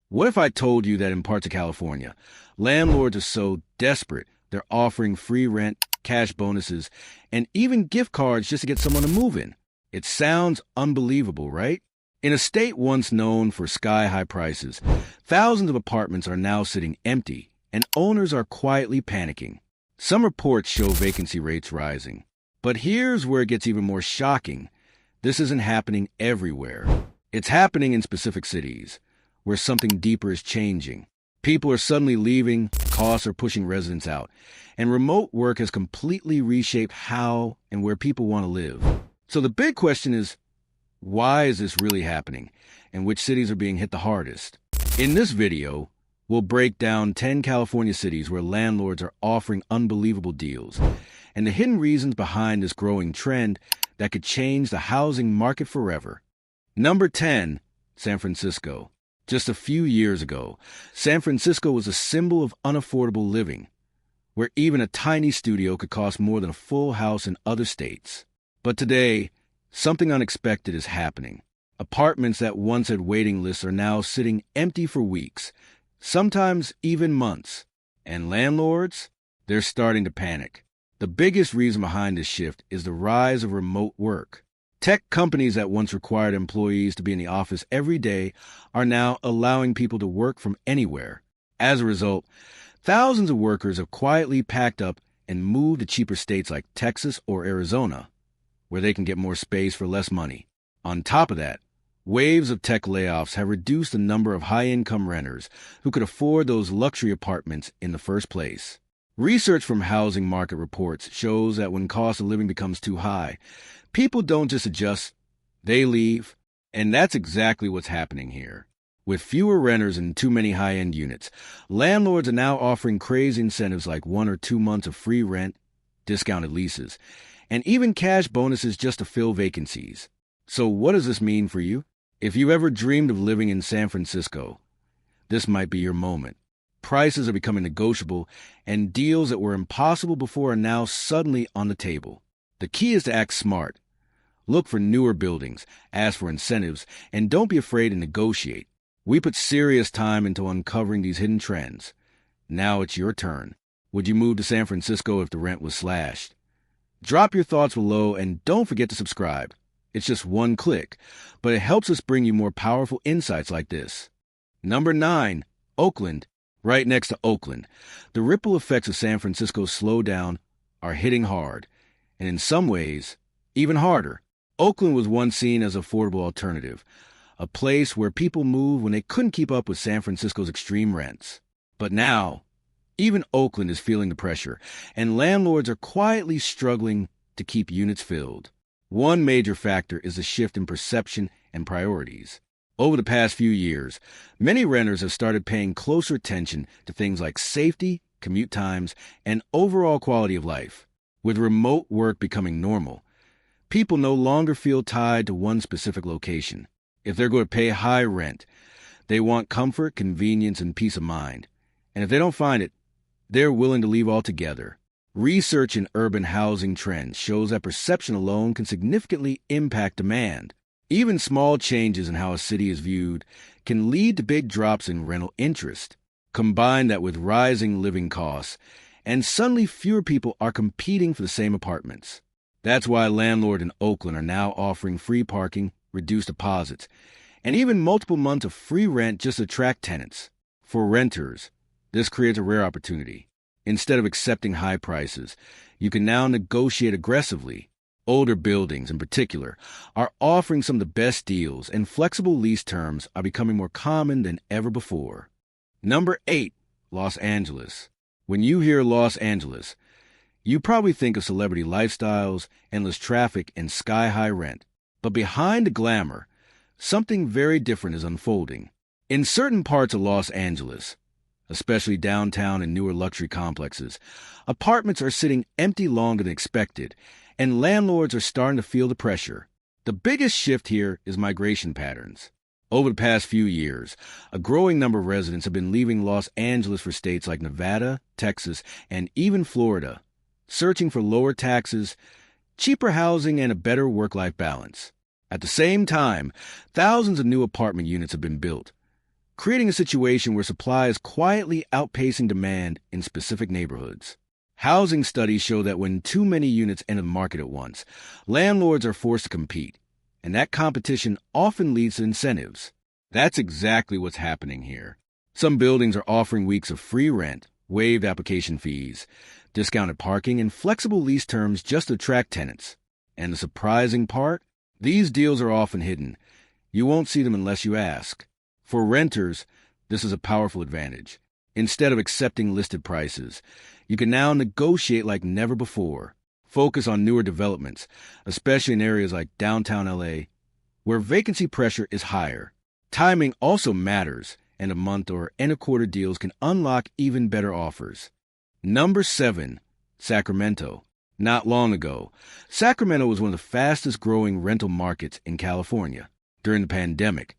What if I told you that in parts of California, landlords are so desperate they're offering free rent, cash bonuses, and even gift cards just to get someone to move in? It sounds unbelievable, right? In a state once known for sky-high prices, thousands of apartments are now sitting empty, and owners are quietly panicking. Some reports show vacancy rates rising. But here's where it gets even more shocking. This isn't happening everywhere. It's happening in specific cities, where something deeper is changing. People are suddenly leaving, costs are pushing residents out, and remote work has completely reshaped how and where people want to live. So the big question is, why is this really happening, and which cities are being hit the hardest? In this video, we'll break down 10 California cities where landlords are offering unbelievable deals, and the hidden reasons behind this growing trend that could change the housing market forever. Number 10, San Francisco. Just a few years ago, San Francisco was a symbol of unaffordable living, where even a tiny studio could cost more than a full house in other states. But today, something unexpected is happening. Apartments that once had waiting lists are now sitting empty for weeks, sometimes even months. And landlords, they're starting to panic. The biggest reason behind this shift is the rise of remote work. Tech companies that once required employees to be in the office every day are now allowing people to work from anywhere. As a result, thousands of workers have quietly packed up and moved to cheaper states like Texas or Arizona, where they can get more space for less money. On top of that, waves of tech layoffs have reduced the number of high-income renters who could afford those luxury apartments in the first place. Research from housing market reports shows that when cost of living becomes too high, people don't just adjust, they leave. And that's exactly what's happening here. With fewer renters and too many high-end units, landlords are now offering crazy incentives like 1 or 2 months of free rent, discounted leases, and even cash bonuses just to fill vacancies. So what does this mean for you? If you ever dreamed of living in San Francisco, this might be your moment. Prices are becoming negotiable, and deals that were impossible before are now suddenly on the table. The key is to act smart. Look for newer buildings, ask for incentives, and don't be afraid to negotiate. We put serious time into uncovering these hidden trends. Now it's your turn. Would you move to San Francisco if the rent was slashed? Drop your thoughts below, and don't forget to subscribe. It's just one click, but it helps us bring you more powerful insights like this. Number 9, Oakland. Right next to Oakland, the ripple effects of San Francisco's slowdown are hitting hard, and in some ways, even harder. Oakland was once seen as an affordable alternative, a place where people moved when they couldn't keep up with San Francisco's extreme rents. But now, even Oakland is feeling the pressure, and landlords are quietly struggling to keep units filled. One major factor is the shift in perception and priorities. Over the past few years, many renters have started paying closer attention to things like safety, commute times, and overall quality of life. With remote work becoming normal, people no longer feel tied to one specific location. If they're going to pay high rent, they want comfort, convenience, and peace of mind. And if they don't find it, they're willing to leave altogether. Research in urban housing trends shows that perception alone can significantly impact demand. Even small changes in how a city is viewed can lead to big drops in rental interest. Combine that with rising living costs, and suddenly fewer people are competing for the same apartments. That's why landlords in Oakland are now offering free parking, reduced deposits, and even multiple months of free rent just to attract tenants. For renters, this creates a rare opportunity. Instead of accepting high prices, you can now negotiate aggressively. Older buildings, in particular, are offering some of the best deals, and flexible lease terms are becoming more common than ever before. Number 8, Los Angeles. When you hear Los Angeles, you probably think of celebrity lifestyles, endless traffic, and sky-high rent. But behind the glamour, something very different is unfolding. In certain parts of Los Angeles, especially downtown and newer luxury complexes, apartments are sitting empty longer than expected, and landlords are starting to feel the pressure. The biggest shift here is migration patterns. Over the past few years, a growing number of residents have been leaving Los Angeles for states like Nevada, Texas, and even Florida, searching for lower taxes, cheaper housing, and a better work-life balance. At the same time, thousands of new apartment units have been built, creating a situation where supply is quietly outpacing demand in specific neighborhoods. Housing studies show that when too many units enter the market at once, landlords are forced to compete, and that competition often leads to incentives. That's exactly what's happening here. Some buildings are offering weeks of free rent, waived application fees, discounted parking, and flexible lease terms just to attract tenants. And the surprising part? These deals are often hidden. You won't see them unless you ask. For renters, this is a powerful advantage. Instead of accepting listed prices, you can now negotiate like never before. Focus on newer developments, especially in areas like downtown LA, where vacancy pressure is higher. Timing also matters, and a month or end of quarter deals can unlock even better offers. Number 7, Sacramento. Not long ago, Sacramento was one of the fastest growing rental markets in California. During the pandemic,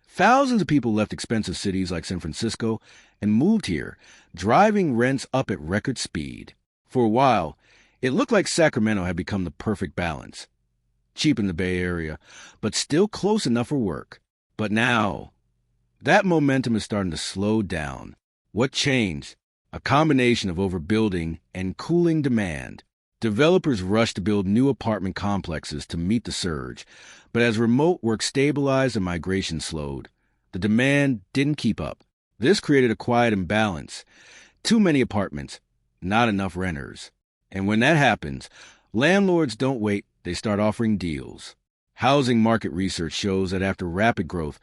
thousands of people left expensive cities like San Francisco and moved here, driving rents up at record speed. For a while, it looked like Sacramento had become the perfect balance. Cheap in the Bay Area, but still close enough for work. But now, that momentum is starting to slow down. What changed? A combination of overbuilding and cooling demand. Developers rushed to build new apartment complexes to meet the surge, but as remote work stabilized and migration slowed, the demand didn't keep up. This created a quiet imbalance. Too many apartments, not enough renters. And when that happens, landlords don't wait, they start offering deals. Housing market research shows that after rapid growth,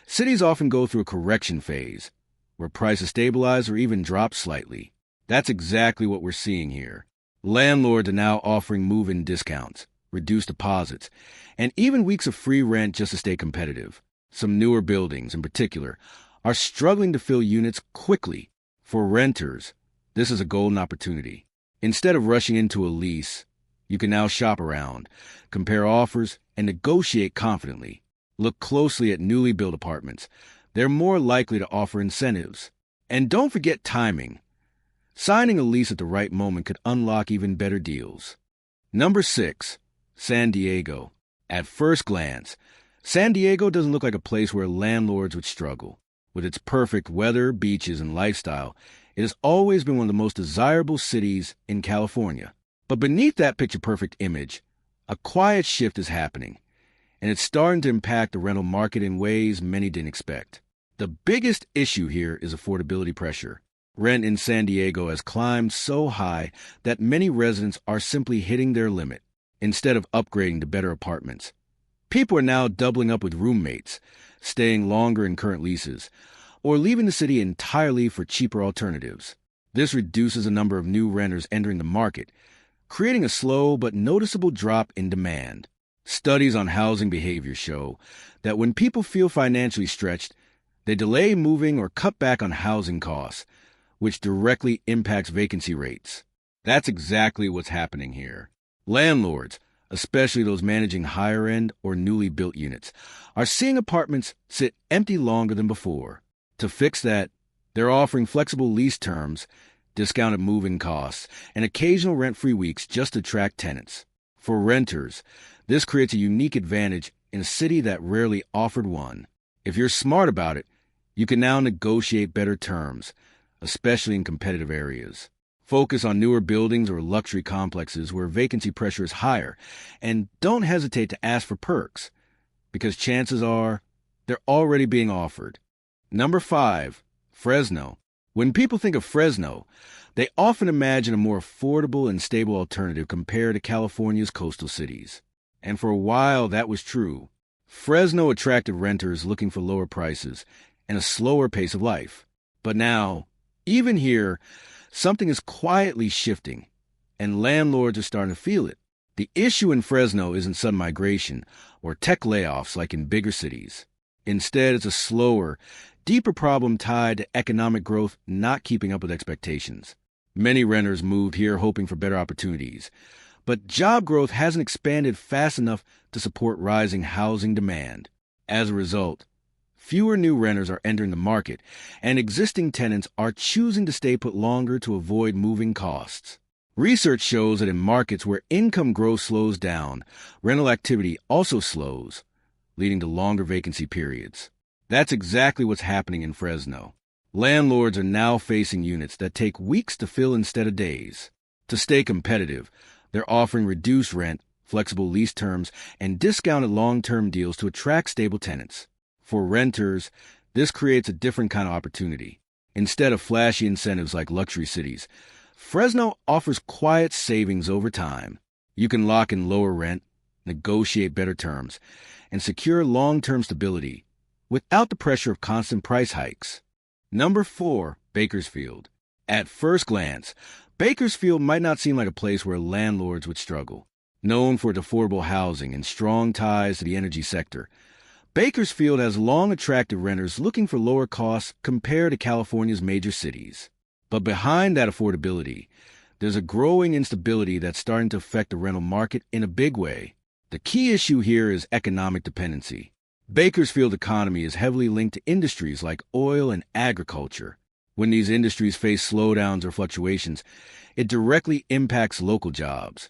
cities often go through a correction phase, where prices stabilize or even drop slightly. That's exactly what we're seeing here. Landlords are now offering move-in discounts, reduced deposits, and even weeks of free rent just to stay competitive. Some newer buildings, in particular, are struggling to fill units quickly. For renters, this is a golden opportunity. Instead of rushing into a lease, you can now shop around, compare offers, and negotiate confidently. Look closely at newly built apartments. They're more likely to offer incentives. And don't forget timing. Signing a lease at the right moment could unlock even better deals. Number 6, San Diego. At first glance, San Diego doesn't look like a place where landlords would struggle. With its perfect weather, beaches, and lifestyle, it has always been one of the most desirable cities in California. But beneath that picture-perfect image, a quiet shift is happening, and it's starting to impact the rental market in ways many didn't expect. The biggest issue here is affordability pressure. Rent in San Diego has climbed so high that many residents are simply hitting their limit. Instead of upgrading to better apartments, people are now doubling up with roommates, staying longer in current leases, or leaving the city entirely for cheaper alternatives. This reduces the number of new renters entering the market, creating a slow but noticeable drop in demand. Studies on housing behavior show that when people feel financially stretched, they delay moving or cut back on housing costs, which directly impacts vacancy rates. That's exactly what's happening here. Landlords, especially those managing higher-end or newly built units, are seeing apartments sit empty longer than before. To fix that, they're offering flexible lease terms, discounted moving costs, and occasional rent-free weeks just to attract tenants. For renters, this creates a unique advantage in a city that rarely offered one. If you're smart about it, you can now negotiate better terms, especially in competitive areas. Focus on newer buildings or luxury complexes where vacancy pressure is higher, and don't hesitate to ask for perks, because chances are they're already being offered. Number 5, Fresno. When people think of Fresno, they often imagine a more affordable and stable alternative compared to California's coastal cities. And for a while, that was true. Fresno attracted renters looking for lower prices and a slower pace of life. But now, even here, something is quietly shifting, and landlords are starting to feel it. The issue in Fresno isn't sudden migration or tech layoffs like in bigger cities. Instead, it's a slower, deeper problem tied to economic growth not keeping up with expectations. Many renters moved here hoping for better opportunities, but job growth hasn't expanded fast enough to support rising housing demand. As a result, fewer new renters are entering the market, and existing tenants are choosing to stay put longer to avoid moving costs. Research shows that in markets where income growth slows down, rental activity also slows, leading to longer vacancy periods. That's exactly what's happening in Fresno. Landlords are now facing units that take weeks to fill instead of days. To stay competitive, they're offering reduced rent, flexible lease terms, and discounted long-term deals to attract stable tenants. For renters, this creates a different kind of opportunity. Instead of flashy incentives like luxury cities, Fresno offers quiet savings over time. You can lock in lower rent, negotiate better terms, and secure long-term stability without the pressure of constant price hikes. Number 4, Bakersfield. At first glance, Bakersfield might not seem like a place where landlords would struggle. Known for its affordable housing and strong ties to the energy sector, Bakersfield has long attracted renters looking for lower costs compared to California's major cities. But behind that affordability, there's a growing instability that's starting to affect the rental market in a big way. The key issue here is economic dependency. Bakersfield's economy is heavily linked to industries like oil and agriculture. When these industries face slowdowns or fluctuations, it directly impacts local jobs.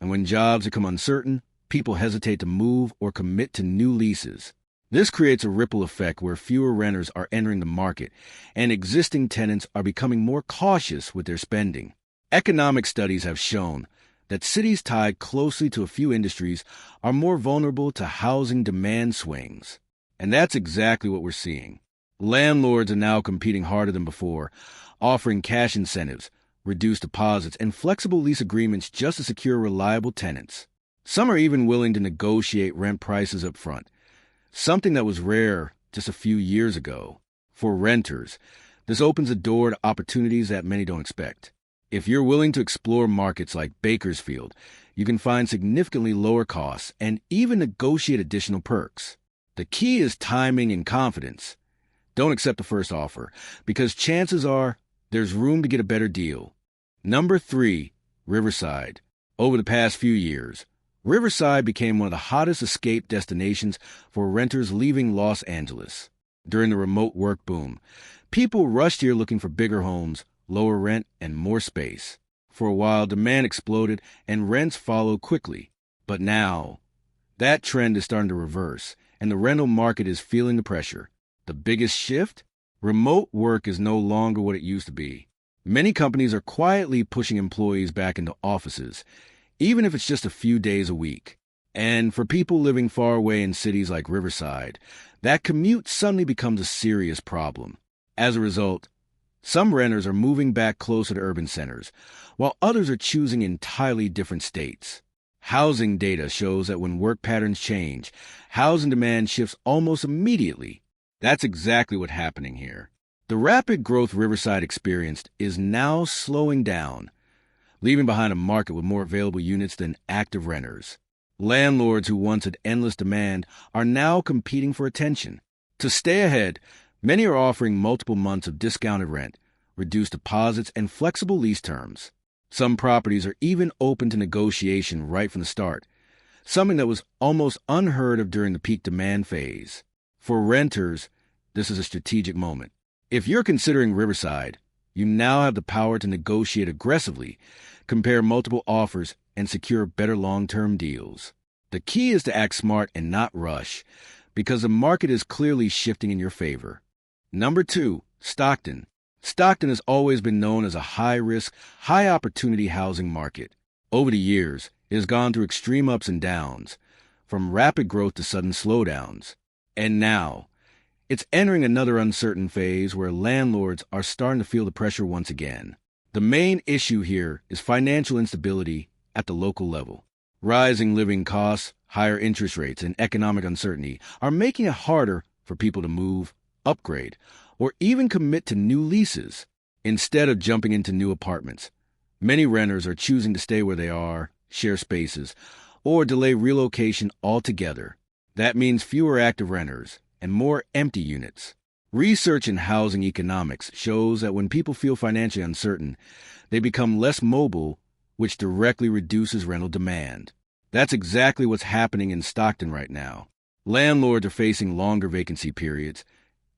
And when jobs become uncertain, people hesitate to move or commit to new leases. This creates a ripple effect where fewer renters are entering the market, and existing tenants are becoming more cautious with their spending. Economic studies have shown that cities tied closely to a few industries are more vulnerable to housing demand swings. And that's exactly what we're seeing. Landlords are now competing harder than before, offering cash incentives, reduced deposits, and flexible lease agreements just to secure reliable tenants. Some are even willing to negotiate rent prices up front, something that was rare just a few years ago. For renters, this opens a door to opportunities that many don't expect. If you're willing to explore markets like Bakersfield, you can find significantly lower costs and even negotiate additional perks. The key is timing and confidence. Don't accept the first offer, because chances are there's room to get a better deal. Number 3, Riverside. Over the past few years, Riverside became one of the hottest escape destinations for renters leaving Los Angeles. During the remote work boom, people rushed here looking for bigger homes, lower rent, and more space. For a while, demand exploded and rents followed quickly. But now, that trend is starting to reverse, and the rental market is feeling the pressure. The biggest shift? Remote work is no longer what it used to be. Many companies are quietly pushing employees back into offices, even if it's just a few days a week. And for people living far away in cities like Riverside, that commute suddenly becomes a serious problem. As a result, some renters are moving back closer to urban centers, while others are choosing entirely different states. Housing data shows that when work patterns change, housing demand shifts almost immediately. That's exactly what's happening here. The rapid growth Riverside experienced is now slowing down, leaving behind a market with more available units than active renters. Landlords who once had endless demand are now competing for attention. To stay ahead, many are offering multiple months of discounted rent, reduced deposits, and flexible lease terms. Some properties are even open to negotiation right from the start, something that was almost unheard of during the peak demand phase. For renters, this is a strategic moment. If you're considering Riverside, you now have the power to negotiate aggressively, compare multiple offers, and secure better long-term deals. The key is to act smart and not rush, because the market is clearly shifting in your favor. Number 2, Stockton. Stockton has always been known as a high-risk, high-opportunity housing market. Over the years, it has gone through extreme ups and downs, from rapid growth to sudden slowdowns. And now, it's entering another uncertain phase where landlords are starting to feel the pressure once again. The main issue here is financial instability at the local level. Rising living costs, higher interest rates, and economic uncertainty are making it harder for people to move, upgrade, or even commit to new leases. Instead of jumping into new apartments, many renters are choosing to stay where they are, share spaces, or delay relocation altogether. That means fewer active renters and more empty units. Research in housing economics shows that when people feel financially uncertain, they become less mobile, which directly reduces rental demand. That's exactly what's happening in Stockton right now. Landlords are facing longer vacancy periods,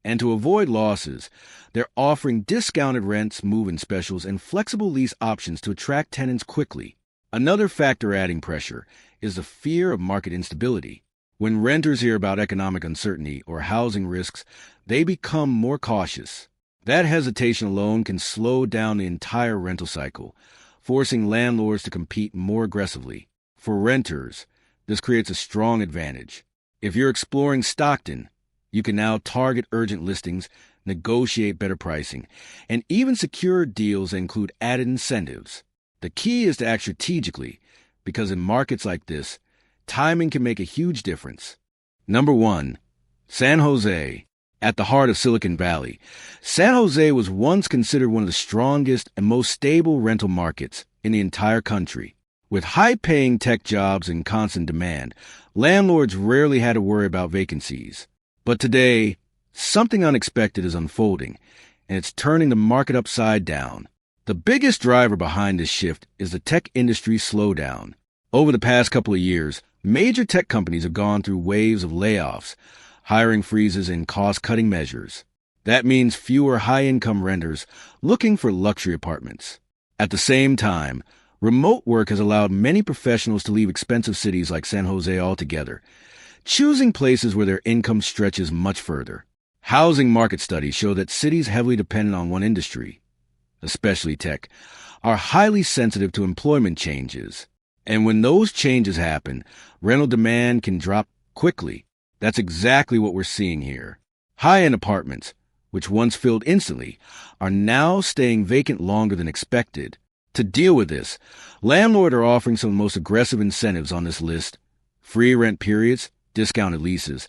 and to avoid losses, they're offering discounted rents, move-in specials, and flexible lease options to attract tenants quickly. Another factor adding pressure is the fear of market instability. When renters hear about economic uncertainty or housing risks, they become more cautious. That hesitation alone can slow down the entire rental cycle, forcing landlords to compete more aggressively. For renters, this creates a strong advantage. If you're exploring Stockton, you can now target urgent listings, negotiate better pricing, and even secure deals that include added incentives. The key is to act strategically, because in markets like this, timing can make a huge difference. Number 1. San Jose. At the heart of Silicon Valley, San Jose was once considered one of the strongest and most stable rental markets in the entire country. With high-paying tech jobs and constant demand, landlords rarely had to worry about vacancies. But today, something unexpected is unfolding, and it's turning the market upside down. The biggest driver behind this shift is the tech industry's slowdown. Over the past couple of years, major tech companies have gone through waves of layoffs, hiring freezes, and cost-cutting measures. That means fewer high-income renters looking for luxury apartments. At the same time, remote work has allowed many professionals to leave expensive cities like San Jose altogether, choosing places where their income stretches much further. Housing market studies show that cities heavily dependent on one industry, especially tech, are highly sensitive to employment changes. And when those changes happen, rental demand can drop quickly. That's exactly what we're seeing here. High-end apartments, which once filled instantly, are now staying vacant longer than expected. To deal with this, landlords are offering some of the most aggressive incentives on this list: free rent periods, discounted leases,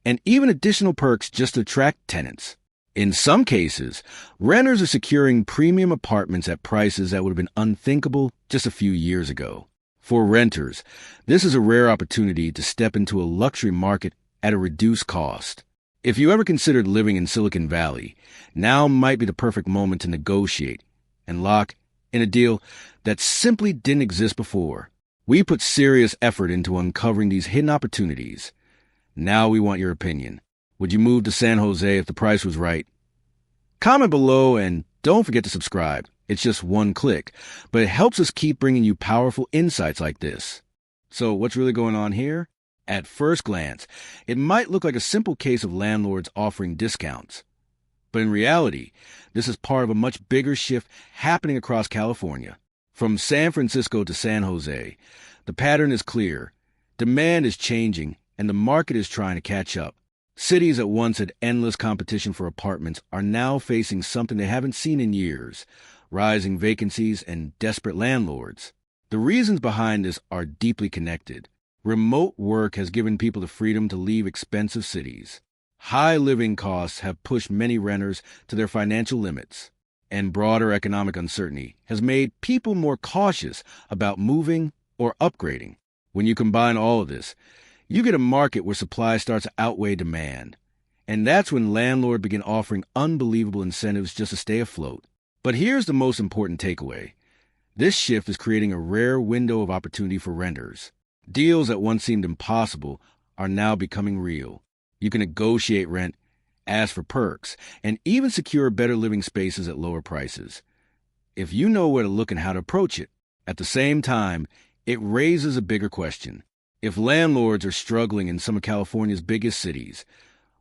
and even additional perks just to attract tenants. In some cases, renters are securing premium apartments at prices that would have been unthinkable just a few years ago. For renters, this is a rare opportunity to step into a luxury market at a reduced cost. If you ever considered living in Silicon Valley, now might be the perfect moment to negotiate and lock in a deal that simply didn't exist before. We put serious effort into uncovering these hidden opportunities. Now we want your opinion. Would you move to San Jose if the price was right? Comment below and don't forget to subscribe. It's just one click, but it helps us keep bringing you powerful insights like this. So what's really going on here? At first glance, it might look like a simple case of landlords offering discounts. But in reality, this is part of a much bigger shift happening across California. From San Francisco to San Jose, the pattern is clear. Demand is changing, and the market is trying to catch up. Cities that once had endless competition for apartments are now facing something they haven't seen in years: rising vacancies and desperate landlords. The reasons behind this are deeply connected. Remote work has given people the freedom to leave expensive cities. High living costs have pushed many renters to their financial limits, and broader economic uncertainty has made people more cautious about moving or upgrading. When you combine all of this, you get a market where supply starts to outweigh demand. And that's when landlords begin offering unbelievable incentives just to stay afloat. But here's the most important takeaway. This shift is creating a rare window of opportunity for renters. Deals that once seemed impossible are now becoming real. You can negotiate rent, ask for perks, and even secure better living spaces at lower prices, if you know where to look and how to approach it. At the same time, it raises a bigger question. If landlords are struggling in some of California's biggest cities,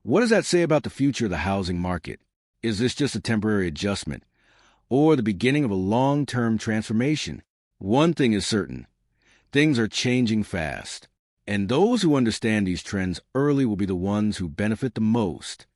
what does that say about the future of the housing market? Is this just a temporary adjustment, or the beginning of a long-term transformation? One thing is certain: things are changing fast, and those who understand these trends early will be the ones who benefit the most.